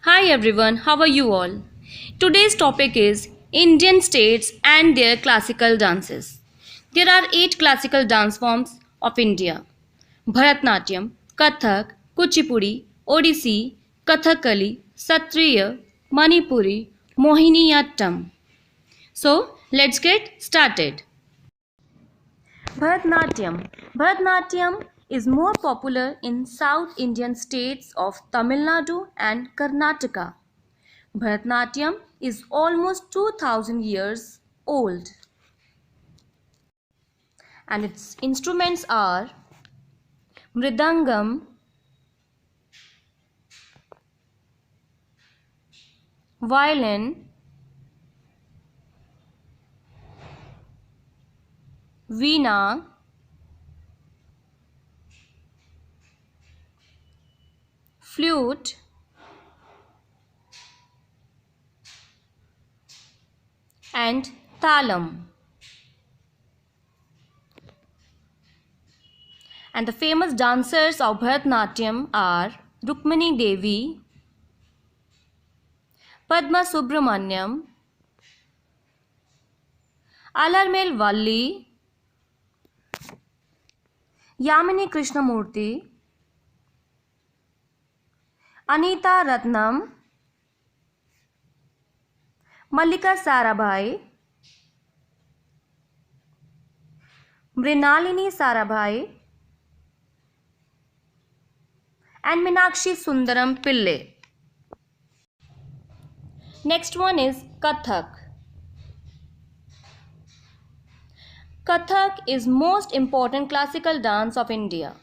Hi everyone, how are you all? Today's topic is Indian states and their classical dances. There are 8 classical dance forms of India: Bharatnatyam, Kathak, Kuchipudi, Odissi, Kathakali, Satriya, Manipuri, Mohiniyattam. So, let's get started. Bharatnatyam. Bharatnatyam is more popular in South Indian states of Tamil Nadu and Karnataka. Bharatanatyam is almost 2000 years old and its instruments are mridangam, violin, veena, flute, and talam. And the famous dancers of Bharatanatyam are Rukmani Devi, Padma Subramanyam, Alarmel Valli, Yamini Krishnamurthy, Anita Ratnam, Mallika Sarabhai, Mrinalini Sarabhai, and Meenakshi Sundaram Pillai. Next one is Kathak. Kathak is most important classical dance of India.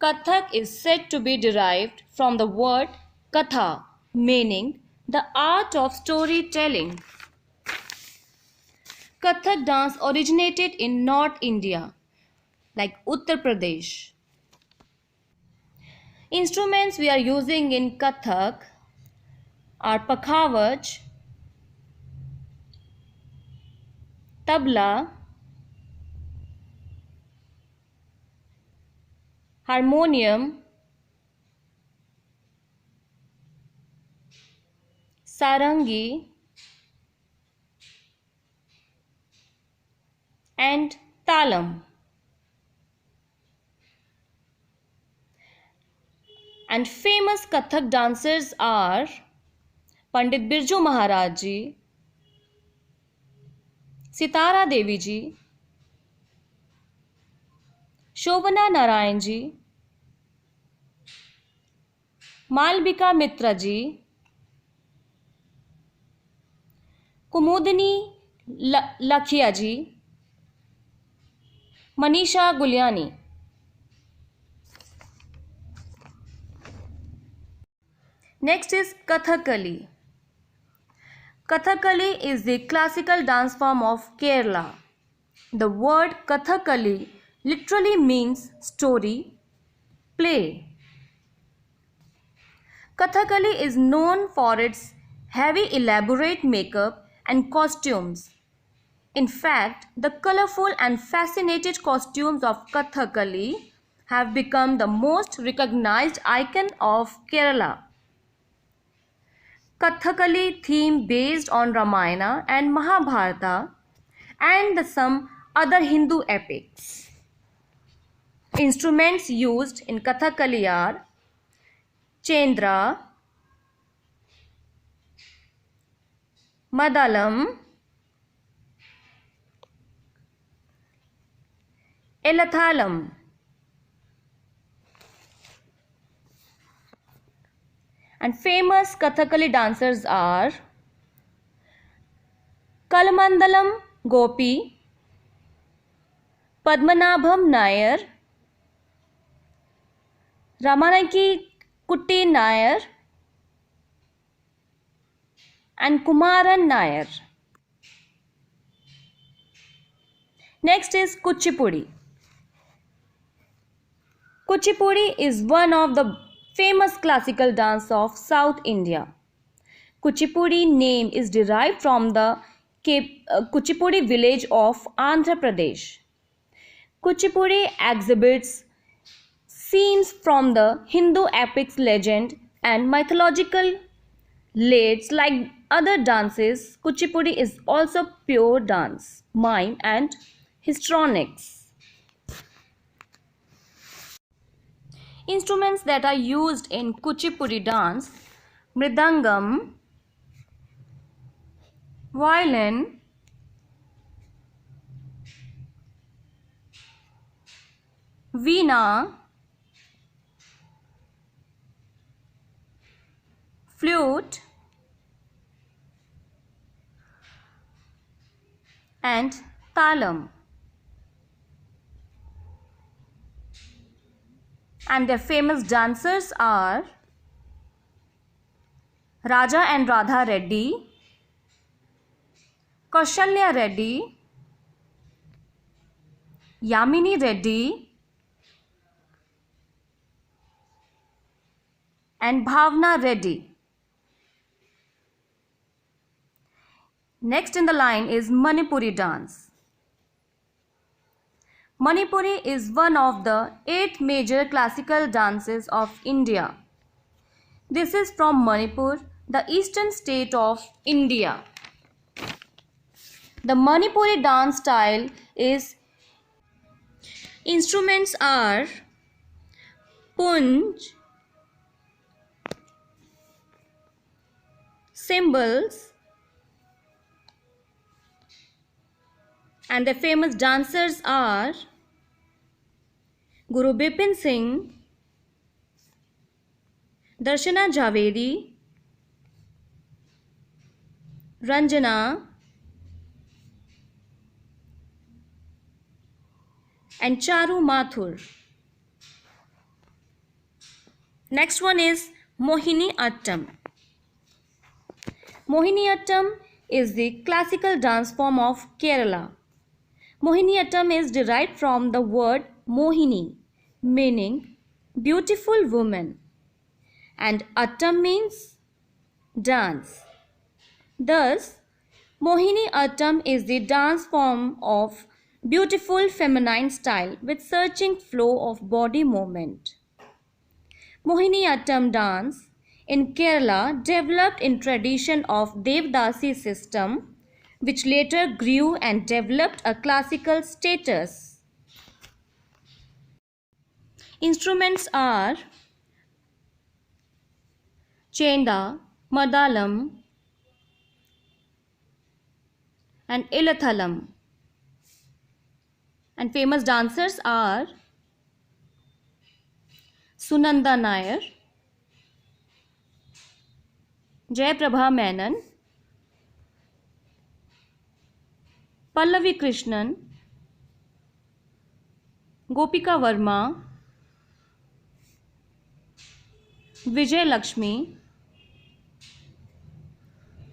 Kathak is said to be derived from the word katha, meaning the art of storytelling. Kathak dance originated in North India, like Uttar Pradesh. Instruments we are using in Kathak are pakhavaj, tabla, harmonium, sarangi, and talam. And famous Kathak dancers are Pandit Birju Maharaj ji, Sitara Devi ji, Shobana Narayan ji, Malvika Mitra ji, Kumudini Lakhia ji, Manisha Guliani. Next is Kathakali. Kathakali is the classical dance form of Kerala. The word Kathakali literally means story, play. Kathakali is known for its heavy elaborate makeup and costumes. In fact, the colorful and fascinated costumes of Kathakali have become the most recognized icon of Kerala. Kathakali theme based on Ramayana and Mahabharata and some other Hindu epics. Instruments used in Kathakali are Chendra, Madalam, Elathalam. And famous Kathakali dancers are Kalamandalam Gopi, Padmanabham Nair, Ramanaki Kutti Nair, and Kumaran Nair. Next is Kuchipudi. Kuchipudi is one of the famous classical dance of South India. Kuchipudi name is derived from the Kuchipudi village of Andhra Pradesh. Kuchipudi exhibits scenes from the Hindu epics legend and mythological Lates like other dances, Kuchipudi is also pure dance, mime and histrionics. Instruments that are used in Kuchipudi dance: mridangam, violin, veena, flute, and talam. And their famous dancers are Raja and Radha Reddy, Kaushalya Reddy, Yamini Reddy, and Bhavna Reddy. Next in the line is Manipuri dance. Manipuri is one of the 8 major classical dances of India. This is from Manipur, the eastern state of India. The Manipuri dance style is instruments are punj, cymbals, and the famous dancers are Guru Bipin Singh, Darshana Javedi, Ranjana, and Charu Mathur. Next one is Mohini Attam. Mohini Attam is the classical dance form of Kerala. Mohini Attam is derived from the word Mohini, meaning beautiful woman, and Attam means dance. Thus, Mohini Attam is the dance form of beautiful feminine style with surging flow of body movement. Mohini Attam dance in Kerala developed in tradition of Devdasi system, which later grew and developed a classical status. Instruments are chenda, madalam, and ilathalam. And famous dancers are Sunanda Nair, Jayaprabha Menon, Pallavi Krishnan, Gopika Verma, Vijay Lakshmi,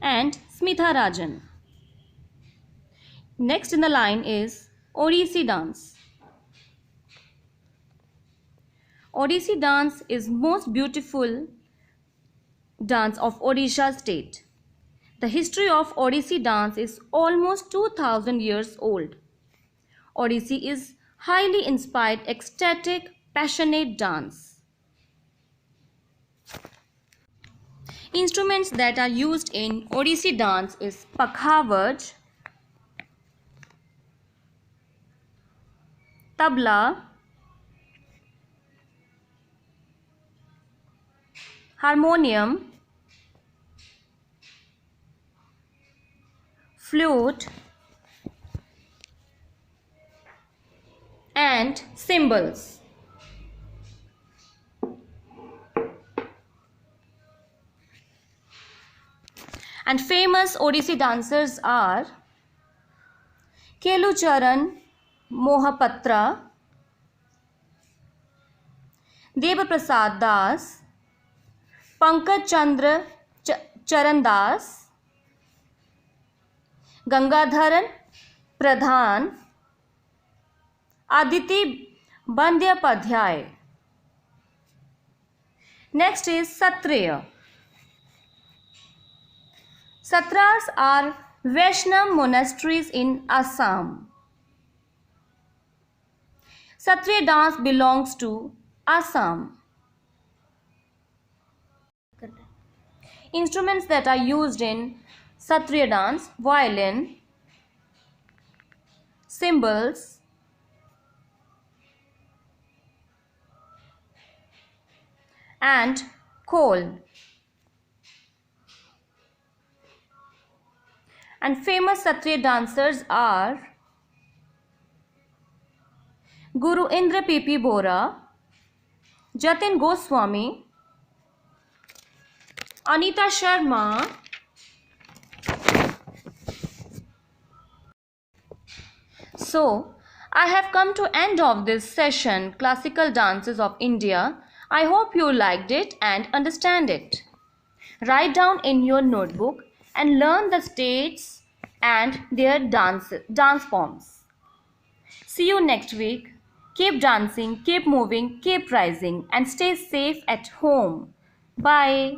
and Smitha Rajan. Next in the line is Odissi dance. Odissi dance is most beautiful dance of Odisha state. The history of Odissi dance is almost 2000 years old. Odissi is highly inspired, ecstatic, passionate dance. Instruments that are used in Odissi dance is pakhavaj, tabla, harmonium, flute, and cymbals. And famous Odissi dancers are Kelucharan Mohapatra, Devaprasad Das, Pankaj Chandra Charan Das, Gangadharan Pradhan, Aditi Bandyapadhyay. Next is Satriya. Satras are Vaishnav monasteries in Assam. Satriya dance belongs to Assam. Instruments that are used in Satriya dance: violin, cymbals, and khol. And famous Satriya dancers are Guru Indra P.P. Bora, Jatin Goswami, Anita Sharma, So, I have come to end of this session, Classical Dances of India. I hope you liked it and understand it. Write down in your notebook and learn the states and their dance forms. See you next week. Keep dancing, keep moving, keep rising, and stay safe at home. Bye.